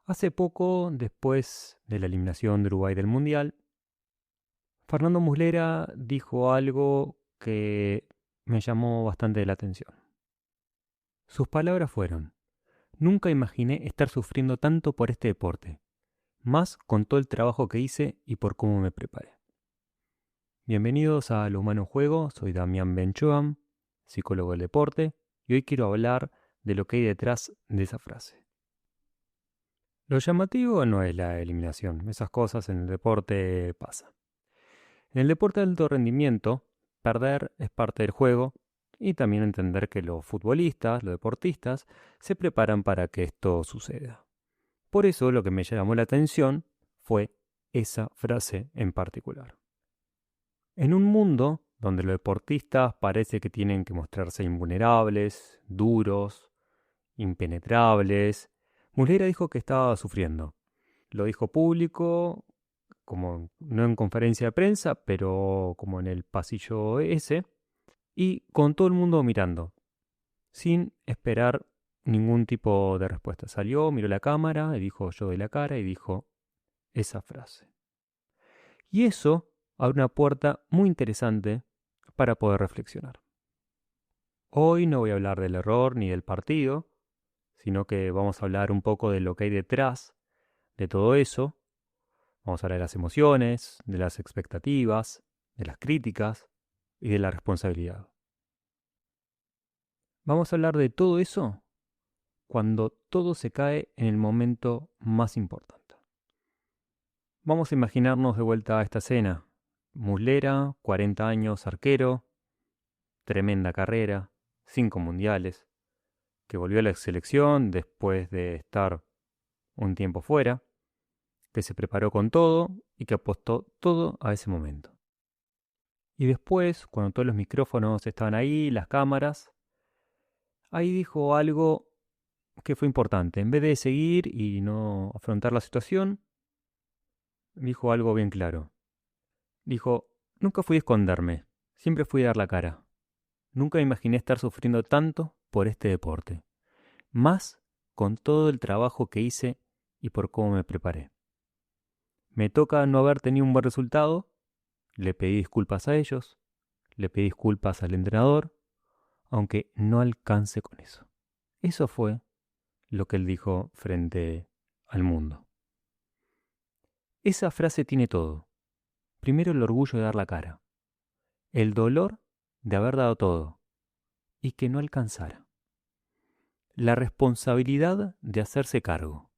Hace poco, después de la eliminación de Uruguay del Mundial, Fernando Muslera dijo algo que me llamó bastante la atención. Sus palabras fueron: nunca imaginé estar sufriendo tanto por este deporte, más con todo el trabajo que hice y por cómo me preparé. Bienvenidos a Lo Humano en Juego, soy Damián Benchoam, psicólogo del deporte, y hoy quiero hablar de lo que hay detrás de esa frase. Lo llamativo no es la eliminación, esas cosas en el deporte pasan. En el deporte de alto rendimiento, perder es parte del juego y también entender que los futbolistas, los deportistas, se preparan para que esto suceda. Por eso lo que me llamó la atención fue esa frase en particular. En un mundo donde los deportistas parece que tienen que mostrarse invulnerables, duros, impenetrables, Muslera dijo que estaba sufriendo. Lo dijo público, como no en conferencia de prensa, pero como en el pasillo ese, y con todo el mundo mirando, sin esperar ningún tipo de respuesta. Salió, miró la cámara y dijo: yo doy la cara, y dijo esa frase. Y eso abre una puerta muy interesante para poder reflexionar. Hoy no voy a hablar del error ni del partido, sino que vamos a hablar un poco de lo que hay detrás de todo eso. Vamos a hablar de las emociones, de las expectativas, de las críticas y de la responsabilidad. Vamos a hablar de todo eso cuando todo se cae en el momento más importante. Vamos a imaginarnos de vuelta a esta escena. Muslera, 40 años, arquero, tremenda carrera, 5 mundiales, que volvió a la selección después de estar un tiempo fuera, que se preparó con todo y que apostó todo a ese momento. Y después, cuando todos los micrófonos estaban ahí, las cámaras, ahí dijo algo que fue importante. En vez de seguir y no afrontar la situación, dijo algo bien claro. Dijo: nunca fui a esconderme, siempre fui a dar la cara. Nunca imaginé estar sufriendo tanto por este deporte. Más con todo el trabajo que hice y por cómo me preparé. Me toca no haber tenido un buen resultado, le pedí disculpas a ellos, le pedí disculpas al entrenador, aunque no alcance con eso. Eso fue lo que él dijo frente al mundo. Esa frase tiene todo. Primero, el orgullo de dar la cara, el dolor de haber dado todo y que no alcanzara, la responsabilidad de hacerse cargo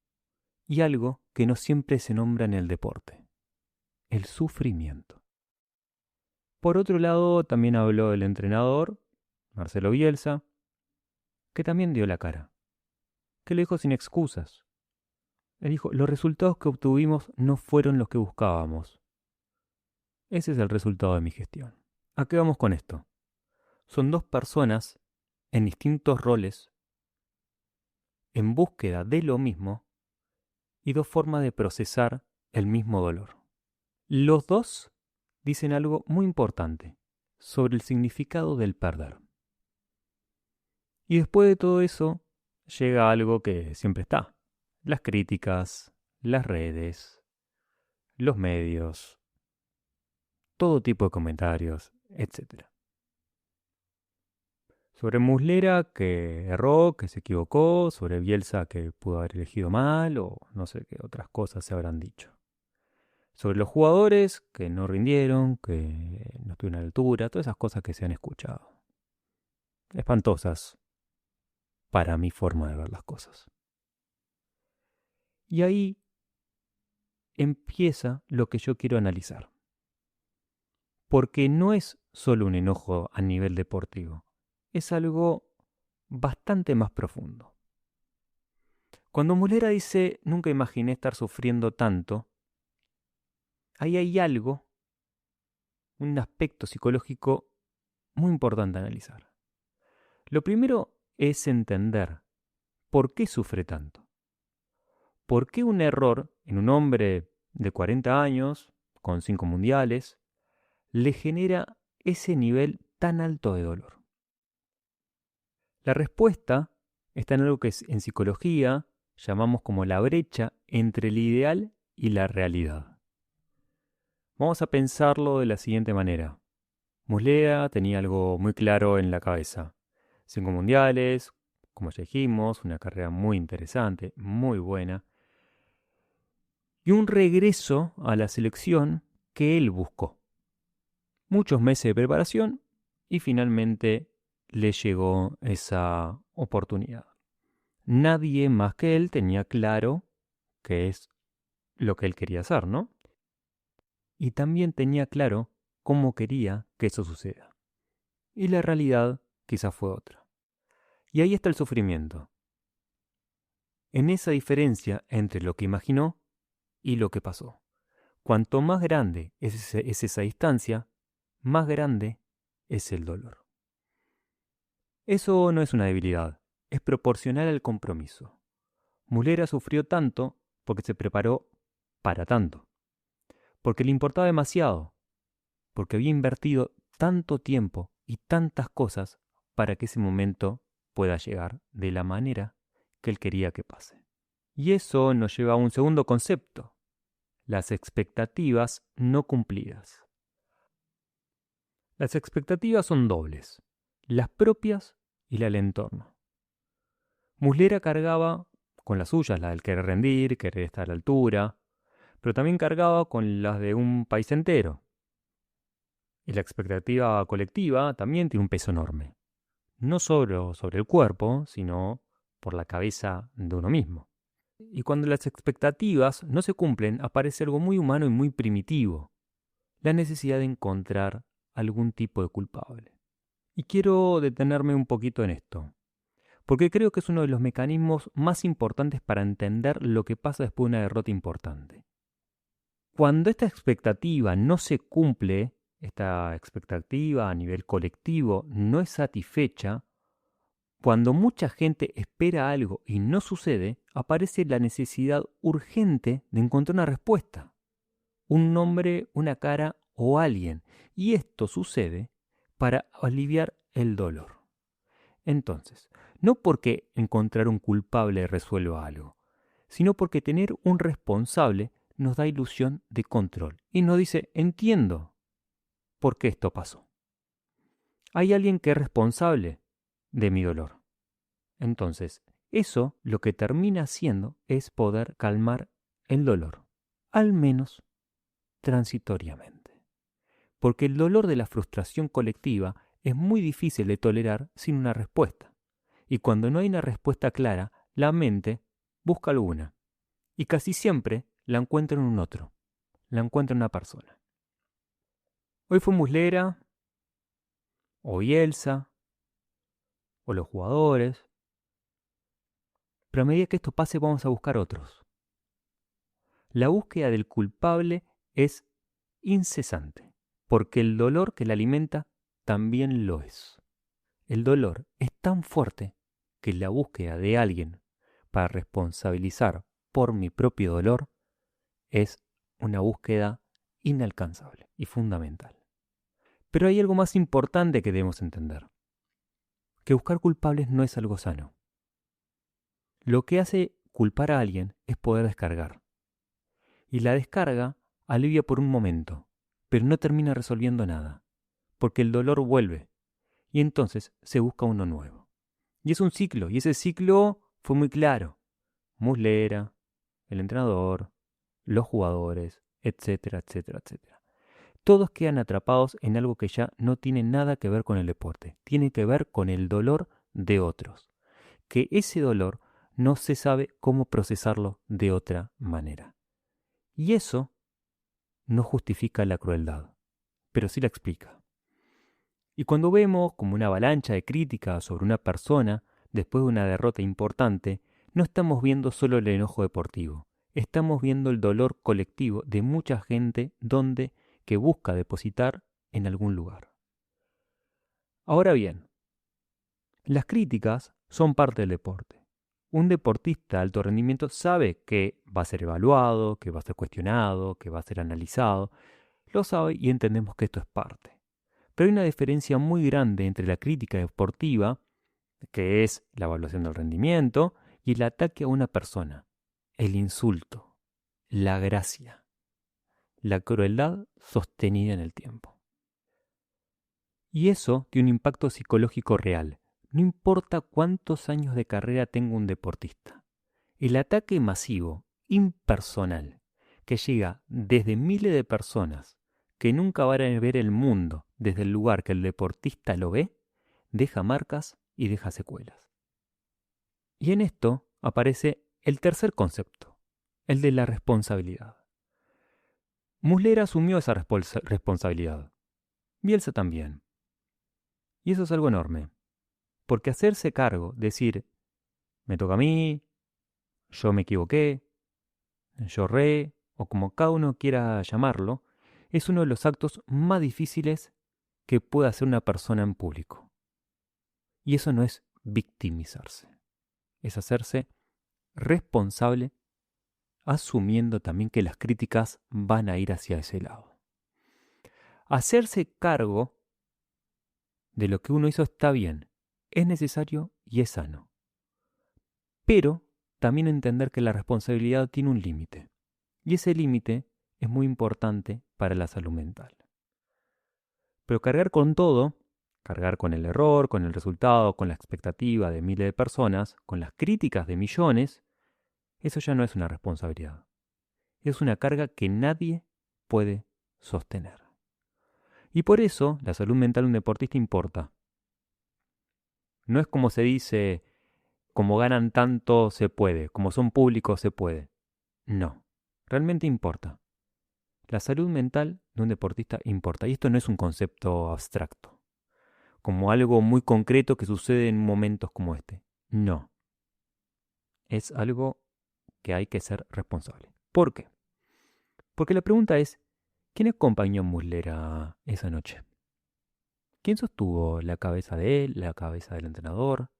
y algo que no siempre se nombra en el deporte: el sufrimiento. Por otro lado, también habló el entrenador, Marcelo Bielsa, que también dio la cara, que lo dijo sin excusas. Él dijo: los resultados que obtuvimos no fueron los que buscábamos. Ese es el resultado de mi gestión. ¿A qué vamos con esto? Son dos personas en distintos roles, en búsqueda de lo mismo y dos formas de procesar el mismo dolor. Los dos dicen algo muy importante sobre el significado del perder. Y después de todo eso, llega algo que siempre está: las críticas, las redes, los medios, todo tipo de comentarios, etc. Sobre Muslera, que erró, que se equivocó; sobre Bielsa, que pudo haber elegido mal, o no sé qué otras cosas se habrán dicho. Sobre los jugadores, que no rindieron, que no estuvieron a la altura, todas esas cosas que se han escuchado. Espantosas para mi forma de ver las cosas. Y ahí empieza lo que yo quiero analizar. Porque no es solo un enojo a nivel deportivo, es algo bastante más profundo. Cuando Muslera dice: nunca imaginé estar sufriendo tanto, ahí hay algo, un aspecto psicológico muy importante a analizar. Lo primero es entender por qué sufre tanto. ¿Por qué un error en un hombre de 40 años, con 5 mundiales, le genera ese nivel tan alto de dolor? La respuesta está en algo que en psicología llamamos como la brecha entre el ideal y la realidad. Vamos a pensarlo de la siguiente manera. Muslera tenía algo muy claro en la cabeza. 5 mundiales, como ya dijimos, una carrera muy interesante, muy buena. Y un regreso a la selección que él buscó. Muchos meses de preparación y finalmente le llegó esa oportunidad. Nadie más que él tenía claro qué es lo que él quería hacer, ¿no? Y también tenía claro cómo quería que eso suceda. Y la realidad quizás fue otra. Y ahí está el sufrimiento. En esa diferencia entre lo que imaginó y lo que pasó. Cuanto más grande es esa distancia, más grande es el dolor. Eso no es una debilidad, es proporcional al compromiso. Muslera sufrió tanto porque se preparó para tanto, porque le importaba demasiado, porque había invertido tanto tiempo y tantas cosas para que ese momento pueda llegar de la manera que él quería que pase. Y eso nos lleva a un segundo concepto, las expectativas no cumplidas. Las expectativas son dobles, las propias y la del entorno. Muslera cargaba con las suyas, la del querer rendir, querer estar a la altura, pero también cargaba con las de un país entero. Y la expectativa colectiva también tiene un peso enorme, no solo sobre el cuerpo, sino por la cabeza de uno mismo. Y cuando las expectativas no se cumplen, aparece algo muy humano y muy primitivo, la necesidad de encontrar algún tipo de culpable. Y quiero detenerme un poquito en esto, porque creo que es uno de los mecanismos más importantes para entender lo que pasa después de una derrota importante. Cuando esta expectativa no se cumple, esta expectativa a nivel colectivo no es satisfecha, cuando mucha gente espera algo y no sucede, aparece la necesidad urgente de encontrar una respuesta, un nombre, una cara o alguien, y esto sucede para aliviar el dolor. Entonces, no porque encontrar un culpable resuelva algo, sino porque tener un responsable nos da ilusión de control y nos dice, entiendo por qué esto pasó. Hay alguien que es responsable de mi dolor. Entonces, eso lo que termina haciendo es poder calmar el dolor, al menos transitoriamente. Porque el dolor de la frustración colectiva es muy difícil de tolerar sin una respuesta. Y cuando no hay una respuesta clara, la mente busca alguna. Y casi siempre la encuentra en un otro, la encuentra en una persona. Hoy fue Muslera, o Bielsa, o los jugadores. Pero a medida que esto pase vamos a buscar otros. La búsqueda del culpable es incesante, porque el dolor que la alimenta también lo es. El dolor es tan fuerte que la búsqueda de alguien para responsabilizar por mi propio dolor es una búsqueda inalcanzable y fundamental. Pero hay algo más importante que debemos entender, que buscar culpables no es algo sano. Lo que hace culpar a alguien es poder descargar. Y la descarga alivia por un momento, pero no termina resolviendo nada, porque el dolor vuelve, y entonces se busca uno nuevo. Y es un ciclo, y ese ciclo fue muy claro. Muslera, el entrenador, los jugadores, etcétera, etcétera, etcétera. Todos quedan atrapados en algo que ya no tiene nada que ver con el deporte, tiene que ver con el dolor de otros, que ese dolor no se sabe cómo procesarlo de otra manera. Y eso no justifica la crueldad, pero sí la explica. Y cuando vemos como una avalancha de críticas sobre una persona después de una derrota importante, no estamos viendo solo el enojo deportivo, estamos viendo el dolor colectivo de mucha gente que busca depositar en algún lugar. Ahora bien, las críticas son parte del deporte. Un deportista de alto rendimiento sabe que va a ser evaluado, que va a ser cuestionado, que va a ser analizado. Lo sabe y entendemos que esto es parte. Pero hay una diferencia muy grande entre la crítica deportiva, que es la evaluación del rendimiento, y el ataque a una persona, el insulto. la gracia, la crueldad sostenida en el tiempo. Y eso tiene un impacto psicológico real. No importa cuántos años de carrera tenga un deportista. El ataque masivo, impersonal, que llega desde miles de personas que nunca van a ver el mundo desde el lugar que el deportista lo ve, deja marcas y deja secuelas. Y en esto aparece el tercer concepto, el de la responsabilidad. Muslera asumió esa responsabilidad. Bielsa también. Y eso es algo enorme. Porque hacerse cargo, decir, me toca a mí, yo me equivoqué, yo erré, o como cada uno quiera llamarlo, es uno de los actos más difíciles que puede hacer una persona en público. Y eso no es victimizarse, es hacerse responsable, asumiendo también que las críticas van a ir hacia ese lado. Hacerse cargo de lo que uno hizo está bien, es necesario y es sano. Pero también entender que la responsabilidad tiene un límite. Y ese límite es muy importante para la salud mental. Pero cargar con todo, cargar con el error, con el resultado, con la expectativa de miles de personas, con las críticas de millones, eso ya no es una responsabilidad. Es una carga que nadie puede sostener. Y por eso la salud mental de un deportista importa. No es como se dice, como ganan tanto se puede, como son públicos se puede. No, realmente importa. La salud mental de un deportista importa. Y esto no es un concepto abstracto, como algo muy concreto que sucede en momentos como este. No, es algo que hay que ser responsable. ¿Por qué? Porque la pregunta es, ¿quién acompañó a Muslera esa noche? ¿Quién sostuvo la cabeza de él, la cabeza del entrenador,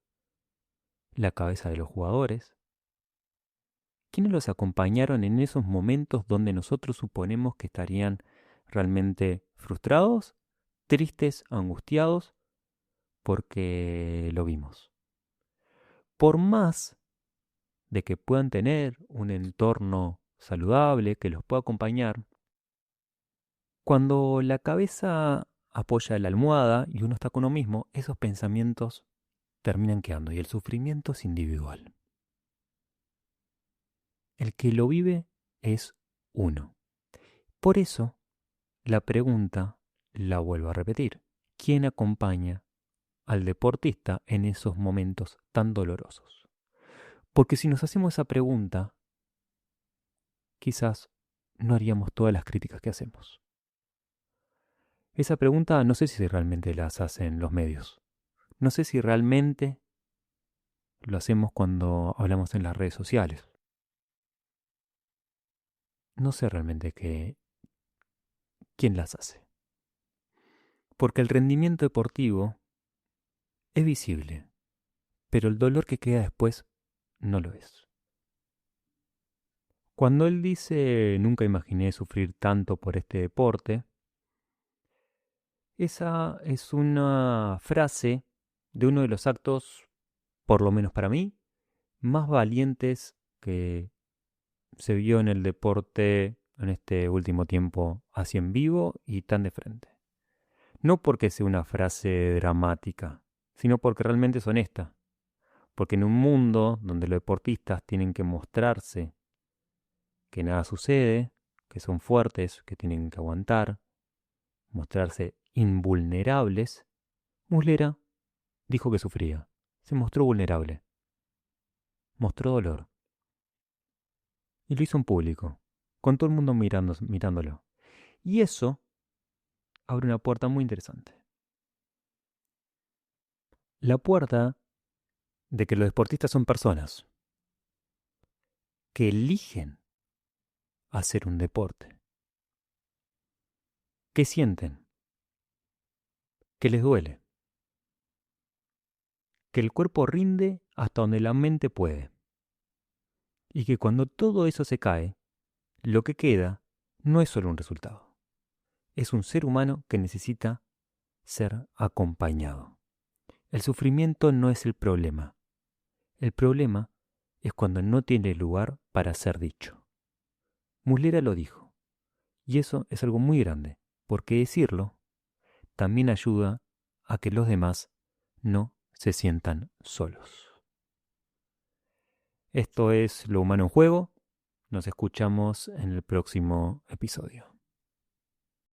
la cabeza de los jugadores? ¿Quiénes los acompañaron en esos momentos donde nosotros suponemos que estarían realmente frustrados, tristes, angustiados, porque lo vimos? Por más de que puedan tener un entorno saludable que los pueda acompañar, cuando la cabeza apoya la almohada y uno está con uno mismo, esos pensamientos terminan quedando y el sufrimiento es individual. El que lo vive es uno. Por eso, la pregunta la vuelvo a repetir. ¿Quién acompaña al deportista en esos momentos tan dolorosos? Porque si nos hacemos esa pregunta, quizás no haríamos todas las críticas que hacemos. Esa pregunta no sé si realmente las hacen los medios. No sé si realmente lo hacemos cuando hablamos en las redes sociales. No sé realmente quién las hace. Porque el rendimiento deportivo es visible, pero el dolor que queda después no lo es. Cuando él dice nunca imaginé sufrir tanto por este deporte, esa es una frase de uno de los actos, por lo menos para mí, más valientes que se vio en el deporte en este último tiempo, así en vivo y tan de frente. No porque sea una frase dramática, sino porque realmente es honesta. Porque en un mundo donde los deportistas tienen que mostrarse que nada sucede, que son fuertes, que tienen que aguantar, mostrarse invulnerables, Muslera dijo que sufría, se mostró vulnerable, mostró dolor. Y lo hizo en público, con todo el mundo mirándolo. Y eso abre una puerta muy interesante. La puerta de que los deportistas son personas que eligen hacer un deporte, que sienten, que les duele, que el cuerpo rinde hasta donde la mente puede. Y que cuando todo eso se cae, lo que queda no es solo un resultado. Es un ser humano que necesita ser acompañado. El sufrimiento no es el problema. El problema es cuando no tiene lugar para ser dicho. Muslera lo dijo. Y eso es algo muy grande, porque decirlo también ayuda a que los demás no se sientan solos. Esto es Lo Humano en Juego. Nos escuchamos en el próximo episodio.